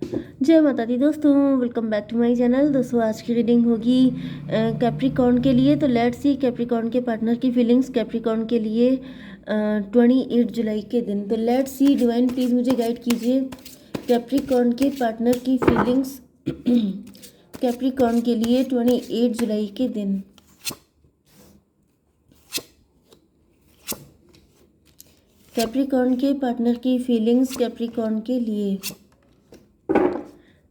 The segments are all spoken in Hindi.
जय माता दी दोस्तों, welcome back to my channel. दोस्तों आज की रीडिंग होगी कैप्रिकॉर्न के लिए। तो लेट्स सी कैप्रिकॉर्न के पार्टनर की फीलिंग्स कैप्रिकॉर्न के लिए 28 जुलाई के दिन। तो लेट्स सी डिवाइन प्लीज़ मुझे गाइड कीजिए कैप्रिकॉर्न के पार्टनर की फीलिंग्स कैप्रिकॉर्न के लिए 28 जुलाई के दिन। कैप्रिकॉर्न के पार्टनर की फीलिंग्स कैप्रिकॉर्न के लिए।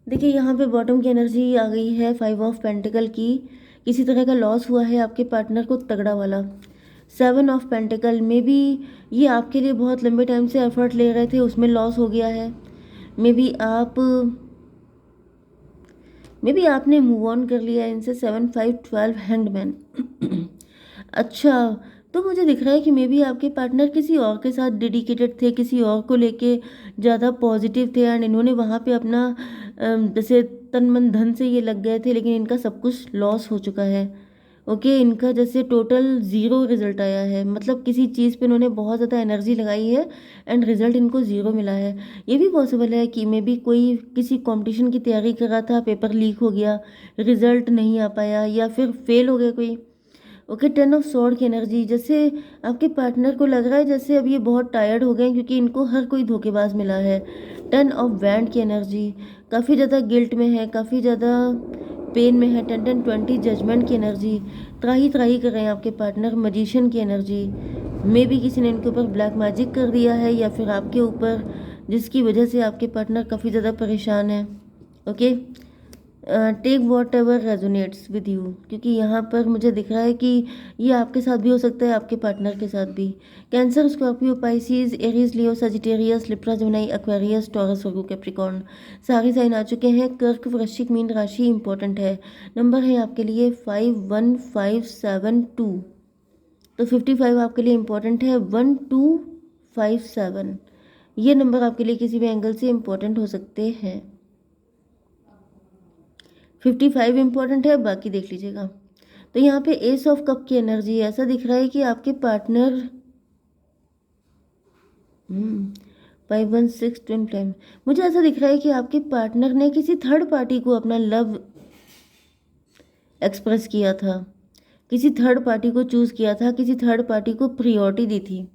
देखिए यहाँ पे बॉटम की एनर्जी आ गई है, 5 ऑफ पेंटिकल की। किसी तरह का लॉस हुआ है आपके पार्टनर को, तगड़ा वाला। 7 ऑफ पेंटिकल में भी ये आपके लिए बहुत लंबे टाइम से एफर्ट ले रहे थे, उसमें लॉस हो गया है। मे बी आपने मूव ऑन कर लिया है इनसे। 7 5 12 हैंगमैन। अच्छा, तो मुझे दिख रहा है कि मे बी आपके पार्टनर किसी और के साथ डेडिकेटेड थे, किसी और को लेके ज़्यादा पॉजिटिव थे, एंड इन्होंने वहाँ पे अपना जैसे तन मन धन से ये लग गए थे, लेकिन इनका सब कुछ लॉस हो चुका है। ओके, इनका जैसे टोटल ज़ीरो रिजल्ट आया है, मतलब किसी चीज़ पे इन्होंने बहुत ज़्यादा एनर्जी लगाई है एंड रिजल्ट इनको ज़ीरो मिला है। ये भी पॉसिबल है कि मे बी कोई किसी कंपटीशन की तैयारी कर रहा था, पेपर लीक हो गया, रिजल्ट नहीं आ पाया, या फिर फेल हो गया कोई। ओके, 10 ऑफ सॉर्ड की एनर्जी, जैसे आपके पार्टनर को लग रहा है जैसे अब ये बहुत टायर्ड हो गए क्योंकि इनको हर कोई धोखेबाज मिला है। 10 ऑफ वैंड की एनर्जी, काफ़ी ज़्यादा गिल्ट में है, काफ़ी ज़्यादा पेन में है। 10 10 20 जजमेंट की एनर्जी, त्राही त्राही कर रहे हैं आपके पार्टनर। मजिशियन की एनर्जी, मे बी किसी ने इनके ऊपर ब्लैक मैजिक कर दिया है या फिर आपके ऊपर, जिसकी वजह से आपके पार्टनर काफ़ी ज़्यादा परेशान है। Okay, take whatever resonates with you, क्योंकि यहाँ पर मुझे दिख रहा है कि ये आपके साथ भी हो सकता है, आपके पार्टनर के साथ भी। Cancer, Scorpio, Pisces, Aries, Leo, Sagittarius, Libra, Gemini, Aquarius, Taurus, Virgo, Capricorn, सारे साइन आ चुके हैं। कर्क, वृश्चिक, मीन राशि इंपॉर्टेंट है। नंबर है आपके लिए 51572। तो 55 आपके लिए इंपॉर्टेंट है। 1257, ये नंबर आपके लिए किसी भी एंगल से इंपॉर्टेंट हो सकते हैं। 55 इंपॉर्टेंट है, बाकी देख लीजिएगा। तो यहाँ पे एस ऑफ कप की एनर्जी, ऐसा दिख रहा है कि आपके पार्टनर 516 ट्विन फ्लेम, मुझे ऐसा दिख रहा है कि आपके पार्टनर ने किसी थर्ड पार्टी को अपना लव एक्सप्रेस किया था, किसी थर्ड पार्टी को चूज किया था, किसी थर्ड पार्टी को प्रियोरिटी दी थी।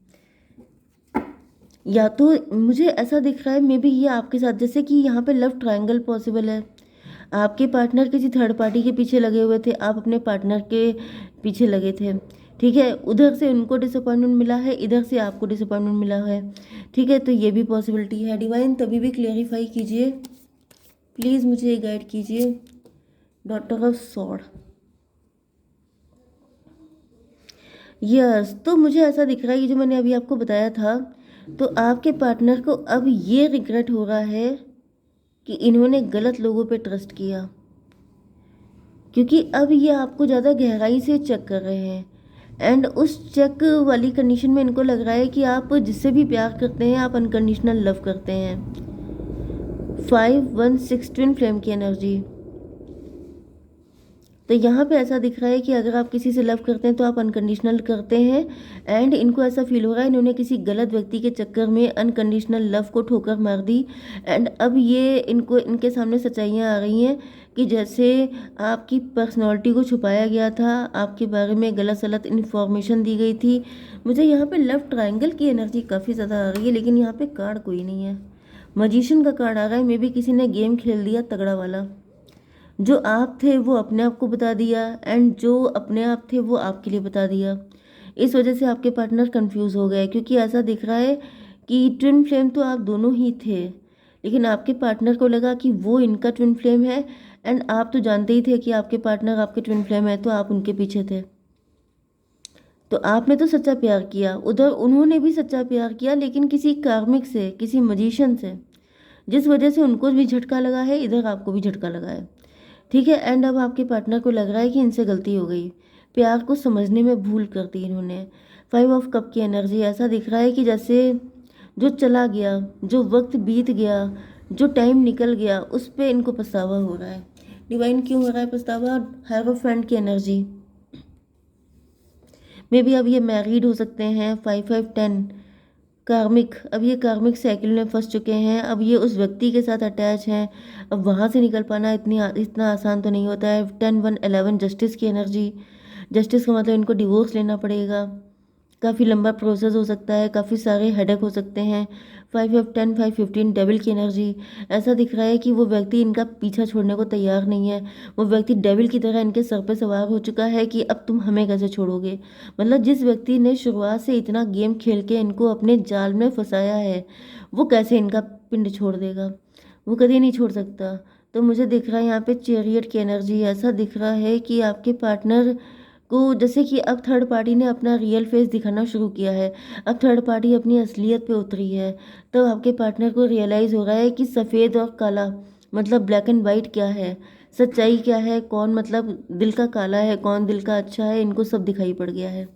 या तो मुझे ऐसा दिख रहा है मे बी ये आपके साथ, जैसे कि यहाँ पे लव ट्रायंगल पॉसिबल है। आपके पार्टनर किसी थर्ड पार्टी के पीछे लगे हुए थे, आप अपने पार्टनर के पीछे लगे थे। ठीक है, उधर से उनको डिसअपॉइंटमेंट मिला है, इधर से आपको डिसअपॉइंटमेंट मिला है। ठीक है, तो ये भी पॉसिबिलिटी है। डिवाइन तभी भी क्लेरिफाई कीजिए प्लीज़, मुझे गाइड कीजिए। Daughter of sword, yes. तो मुझे ऐसा दिख रहा है कि जो मैंने अभी आपको बताया था, तो आपके पार्टनर को अब ये रिग्रेट हो रहा है कि इन्होंने गलत लोगों पे ट्रस्ट किया, क्योंकि अब ये आपको ज़्यादा गहराई से चेक कर रहे हैं। एंड उस चेक वाली कंडीशन में इनको लग रहा है कि आप जिससे भी प्यार करते हैं, आप अनकंडीशनल लव करते हैं। 516 ट्विन फ्लेम की एनर्जी, तो यहाँ पे ऐसा दिख रहा है कि अगर आप किसी से लव करते हैं तो आप अनकंडीशनल करते हैं। एंड इनको ऐसा फील हो रहा है इन्होंने किसी गलत व्यक्ति के चक्कर में अनकंडीशनल लव को ठोकर मार दी। एंड अब ये इनको, इनके सामने सच्चाइयाँ आ रही हैं कि जैसे आपकी पर्सनैलिटी को छुपाया गया था, आपके बारे में गलत सलत इन्फॉर्मेशन दी गई थी। मुझे यहाँ पे लव ट्रायंगल की एनर्जी काफ़ी ज़्यादा आ रही है, लेकिन यहाँ पे कार्ड कोई नहीं है। मजिशियन का कार्ड आ रहा है, मे बी किसी ने गेम खेल दिया तगड़ा वाला। जो आप थे वो अपने आप को बता दिया, एंड जो अपने आप थे वो आपके लिए बता दिया। इस वजह से आपके पार्टनर कंफ्यूज हो गए, क्योंकि ऐसा दिख रहा है कि ट्विन फ्लेम तो आप दोनों ही थे, लेकिन आपके पार्टनर को लगा कि वो इनका ट्विन फ्लेम है। एंड आप तो जानते ही थे कि आपके पार्टनर आपके ट्विन फ्लेम है, तो आप उनके पीछे थे। तो आपने तो सच्चा प्यार किया, उधर उन्होंने भी सच्चा प्यार किया, लेकिन किसी कार्मिक से, किसी मजिशियन से, जिस वजह से उनको भी झटका लगा है, इधर आपको भी झटका लगा है। ठीक है, एंड अब आपके पार्टनर को लग रहा है कि इनसे गलती हो गई, प्यार को समझने में भूल कर दी इन्होंने। 5 ऑफ कप की एनर्जी, ऐसा दिख रहा है कि जैसे जो चला गया, जो वक्त बीत गया, जो टाइम निकल गया, उस पे इनको पछतावा हो रहा है। डिवाइन क्यों हो रहा है पछतावा? हायरोफेंट की एनर्जी, मे बी अब ये मैरिड हो सकते हैं। 5 5 10, कार्मिक, अब ये कार्मिक साइकिल में फंस चुके हैं। अब ये उस व्यक्ति के साथ अटैच हैं। अब वहाँ से निकल पाना इतना आसान तो नहीं होता है। 10 1 11 जस्टिस की एनर्जी। जस्टिस का मतलब इनको डिवोर्स लेना पड़ेगा। काफ़ी लंबा प्रोसेस हो सकता है, काफ़ी सारे हेडेक हो सकते हैं। 5 5 10 5 15 डेविल की एनर्जी। ऐसा दिख रहा है कि वो व्यक्ति इनका पीछा छोड़ने को तैयार नहीं है। वो व्यक्ति डेविल की तरह इनके सर पे सवार हो चुका है कि अब तुम हमें कैसे छोड़ोगे। मतलब जिस व्यक्ति ने शुरुआत से इतना गेम खेल के इनको अपने जाल में फंसाया है, वो कैसे इनका पिंड छोड़ देगा। वो कभी नहीं छोड़ सकता। तो मुझे दिख रहा है यहाँ पे चैरियट की एनर्जी। ऐसा दिख रहा है कि आपके पार्टनर को, जैसे कि अब थर्ड पार्टी ने अपना रियल फेस दिखाना शुरू किया है। अब थर्ड पार्टी अपनी असलियत पे उतरी है। तो आपके पार्टनर को रियलाइज़ हो रहा है कि सफ़ेद और काला मतलब ब्लैक एंड वाइट क्या है, सच्चाई क्या है, कौन मतलब दिल का काला है, कौन दिल का अच्छा है, इनको सब दिखाई पड़ गया है।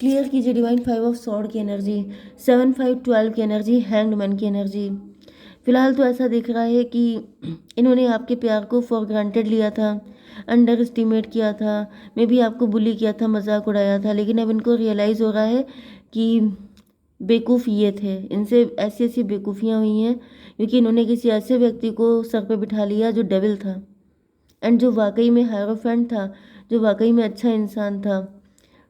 क्लियर कीजिए डिवाइन 5 ऑफ सॉर्ड की एनर्जी, 7 5 12 की एनर्जी, हैंग्ड की एनर्जी। फिलहाल तो ऐसा दिख रहा है कि इन्होंने आपके प्यार को फॉर ग्रांटेड लिया था, अंडर एस्टिमेट किया था, मे भी आपको बुली किया था, मजाक उड़ाया था। लेकिन अब इनको रियलाइज़ हो रहा है कि बेवकूफ़ ये थे, इनसे ऐसी ऐसी बेवकूफ़ियाँ हुई हैं क्योंकि इन्होंने किसी ऐसे व्यक्ति को सर पे बिठा लिया जो डेविल था, एंड जो वाकई में हायरोफेंट था, जो वाकई में अच्छा इंसान था,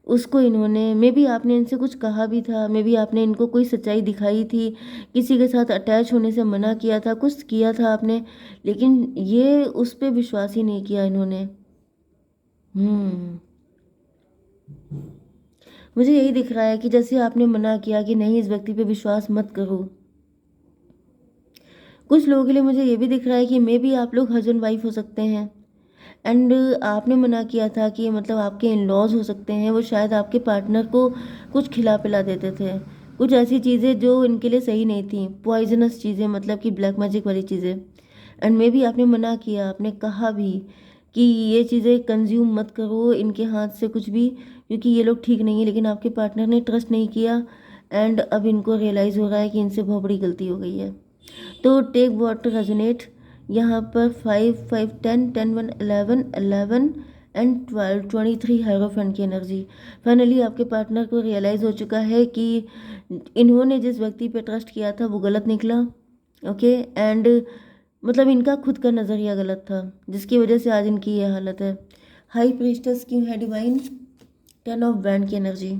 उसको इन्होंने, मे बी आपने इनसे कुछ कहा भी था, मे बी आपने इनको कोई सच्चाई दिखाई थी, किसी के साथ अटैच होने से मना किया था, कुछ किया था आपने, लेकिन ये उस पर विश्वास ही नहीं किया इन्होंने। हम्म मुझे यही दिख रहा है कि जैसे आपने मना किया कि नहीं, इस व्यक्ति पे विश्वास मत करो। कुछ लोगों के लिए मुझे ये भी दिख रहा है कि मे बी आप लोग हस्बैंड वाइफ हो सकते हैं, एंड आपने मना किया था कि मतलब आपके इन लॉज हो सकते हैं, वो शायद आपके पार्टनर को कुछ खिला पिला देते थे, कुछ ऐसी चीज़ें जो इनके लिए सही नहीं थी, पॉइजनस चीज़ें, मतलब कि ब्लैक मैजिक वाली चीज़ें। एंड मे बी आपने मना किया, आपने कहा भी कि ये चीज़ें कंज्यूम मत करो इनके हाथ से कुछ भी, क्योंकि ये लोग ठीक नहीं है। लेकिन आपके पार्टनर ने ट्रस्ट नहीं किया, एंड अब इनको रियलाइज़ हो रहा है कि इनसे बहुत बड़ी गलती हो गई है। तो टेक वॉट रेजोनेट, यहाँ पर 5 5 10 10 1 11 एंड 12 23 हेरोफेंट की एनर्जी। फाइनली आपके पार्टनर को रियलाइज़ हो चुका है कि इन्होंने जिस व्यक्ति पे ट्रस्ट किया था वो गलत निकला। ओके, एंड मतलब इनका खुद का नज़रिया गलत था, जिसकी वजह से आज इनकी ये हालत है। हाई प्रीस्टस क्यों है डिवाइन? 10 ऑफ बैंड की एनर्जी।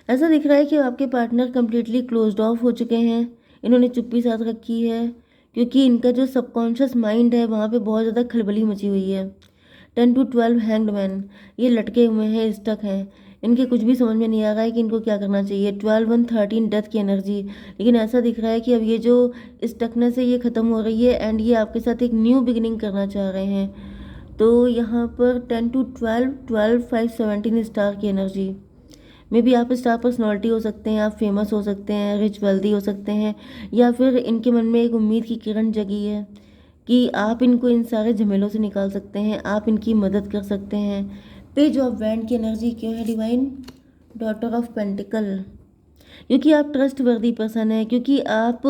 ऐसा दिख रहा है कि आपके पार्टनर कम्प्लीटली क्लोज्ड ऑफ हो चुके हैं। इन्होंने चुप्पी साध रखी है क्योंकि इनका जो सबकॉन्शियस माइंड है वहाँ पे बहुत ज़्यादा खलबली मची हुई है। 10 to 12 हैंग्ड मैन, ये लटके हुए हैं, स्टक हैं। इनके कुछ भी समझ में नहीं आ रहा है कि इनको क्या करना चाहिए। 12 1 13 डेथ की एनर्जी। लेकिन ऐसा दिख रहा है कि अब ये जो स्टकनेस है ये ख़त्म हो रही है, एंड ये आपके साथ एक न्यू बिगिनिंग करना चाह रहे हैं। तो यहाँ पर 10 to 12 12 5 17 स्टार की एनर्जी। मे बी आप स्टार पर्सनालिटी हो सकते हैं, आप फेमस हो सकते हैं, रिच वेल्दी हो सकते हैं, या फिर इनके मन में एक उम्मीद की किरण जगी है कि आप इनको इन सारे झमेलों से निकाल सकते हैं, आप इनकी मदद कर सकते हैं। पेज ऑफ वैंड की एनर्जी क्यों है डिवाइन? डॉटर ऑफ पेंटिकल, क्योंकि आप ट्रस्ट वर्दी पर्सन है, क्योंकि आप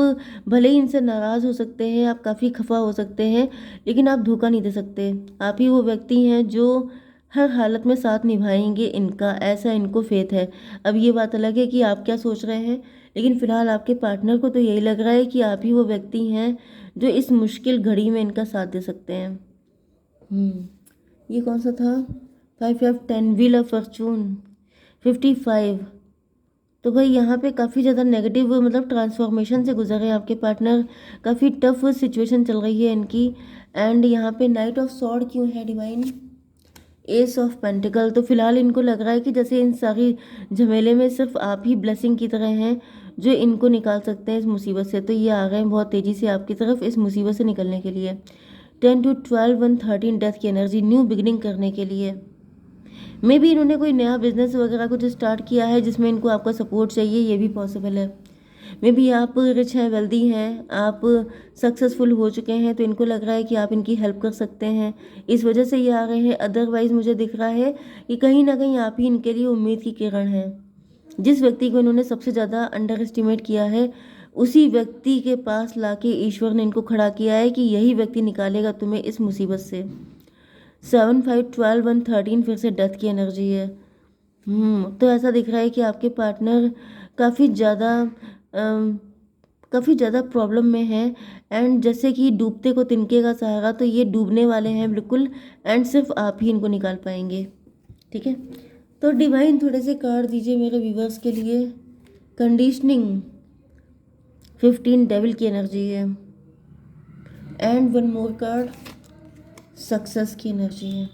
भले ही इनसे नाराज़ हो सकते हैं, आप काफ़ी खफा हो सकते हैं, लेकिन आप धोखा नहीं दे सकते। आप ही वो व्यक्ति हैं जो हर हालत में साथ निभाएंगे इनका, ऐसा इनको फेथ है। अब ये बात अलग है कि आप क्या सोच रहे हैं, लेकिन फिलहाल आपके पार्टनर को तो यही लग रहा है कि आप ही वो व्यक्ति हैं जो इस मुश्किल घड़ी में इनका साथ दे सकते हैं। ये कौन सा था? 5 5 10 व्हील ऑफ फॉर्चून, 55। तो भाई यहाँ पे काफ़ी ज़्यादा नेगेटिव मतलब ट्रांसफॉर्मेशन से गुजर रहे हैं आपके पार्टनर, काफ़ी टफ सिचुएशन चल रही है इनकी। एंड यहाँ पे नाइट ऑफ सॉर्ड क्यों है डिवाइन? S of pentacle. तो फिलहाल इनको लग रहा है कि जैसे इन सारी झमेले में सिर्फ आप ही ब्लेसिंग की तरह हैं जो इनको निकाल सकते हैं इस मुसीबत से। तो ये आ गए हैं बहुत तेज़ी से आपकी तरफ इस मुसीबत से निकलने के लिए। 10 to 12 1 13 डेथ की एनर्जी, न्यू बिगिनिंग करने के लिए। मे बी इन्होंने कोई नया बिजनेस वगैरह कुछ स्टार्ट किया है जिसमें इनको आपका सपोर्ट चाहिए, ये भी पॉसिबल है। मे बी आप रिच हैं, वेल्दी हैं, आप सक्सेसफुल हो चुके हैं, तो इनको लग रहा है कि आप इनकी हेल्प कर सकते हैं, इस वजह से ये आ रहे हैं। अदरवाइज़ मुझे दिख रहा है कि कहीं ना कहीं आप ही इनके लिए उम्मीद की किरण हैं। जिस व्यक्ति को इन्होंने सबसे ज़्यादा अंडर एस्टिमेट किया है, उसी व्यक्ति के पास लाके ईश्वर ने इनको खड़ा किया है कि यही व्यक्ति निकालेगा तुम्हें इस मुसीबत से। 7 5 12 1 13 फिर से डेथ की एनर्जी है। तो ऐसा दिख रहा है कि आपके पार्टनर काफ़ी ज़्यादा काफ़ी ज़्यादा प्रॉब्लम में है। एंड जैसे कि डूबते को तिनके का सहारा, तो ये डूबने वाले हैं बिल्कुल। एंड सिर्फ आप ही इनको निकाल पाएंगे। ठीक है, तो डिवाइन थोड़े से कार्ड दीजिए मेरे व्यूवर्स के लिए। कंडीशनिंग 15 डेविल की एनर्जी है। And one more card success की एनर्जी है।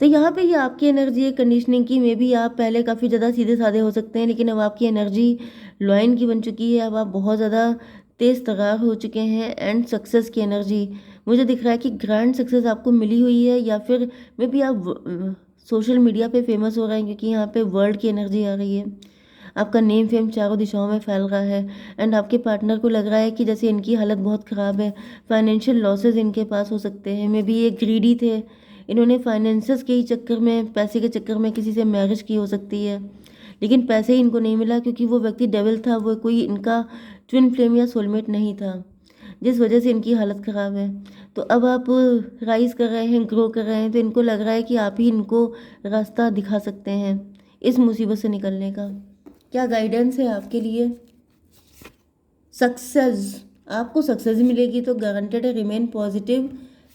तो यहाँ पे ये आपकी एनर्जी है कंडीशनिंग की। मे बी आप पहले काफ़ी ज़्यादा सीधे साधे हो सकते हैं, लेकिन अब आपकी एनर्जी लॉयन की बन चुकी है। अब आप बहुत ज़्यादा तेज़ तर्रार हो चुके हैं। एंड सक्सेस की एनर्जी मुझे दिख रहा है कि ग्रैंड सक्सेस आपको मिली हुई है, या फिर मे बी आप सोशल मीडिया पे फेमस हो रहे हैं, क्योंकि यहाँ पे वर्ल्ड की एनर्जी आ रही है। आपका नेम फेम चारों दिशाओं में फैल रहा है। एंड आपके पार्टनर को लग रहा है कि जैसे इनकी हालत बहुत ख़राब है, फाइनेंशियल लॉसेस इनके पास हो सकते हैं। मे बी ये ग्रीडी थे, इन्होंने फाइनेंसेस के ही चक्कर में, पैसे के चक्कर में किसी से मैरिज की हो सकती है, लेकिन पैसे ही इनको नहीं मिला, क्योंकि वो व्यक्ति डेविल था, वो कोई इनका ट्विन फ्लेम या सोलमेट नहीं था, जिस वजह से इनकी हालत ख़राब है। तो अब आप राइज कर रहे हैं, ग्रो कर रहे हैं, तो इनको लग रहा है कि आप ही इनको रास्ता दिखा सकते हैं इस मुसीबत से निकलने का। क्या गाइडेंस है आपके लिए? सक्सेस, आपको सक्सेस मिलेगी, तो गारंटेड है, remain positive.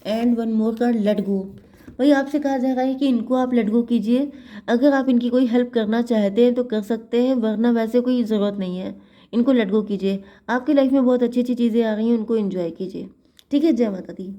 And one more card let go. वही आपसे कहा जा रहा है कि इनको आप लेट गो कीजिए। अगर आप इनकी कोई हेल्प करना चाहते हैं तो कर सकते हैं, वरना वैसे कोई ज़रूरत नहीं है। इनको लेट गो कीजिए। आपकी लाइफ में बहुत अच्छी अच्छी चीज़ें आ रही हैं, उनको एंजॉय कीजिए। ठीक है, जय माता दी।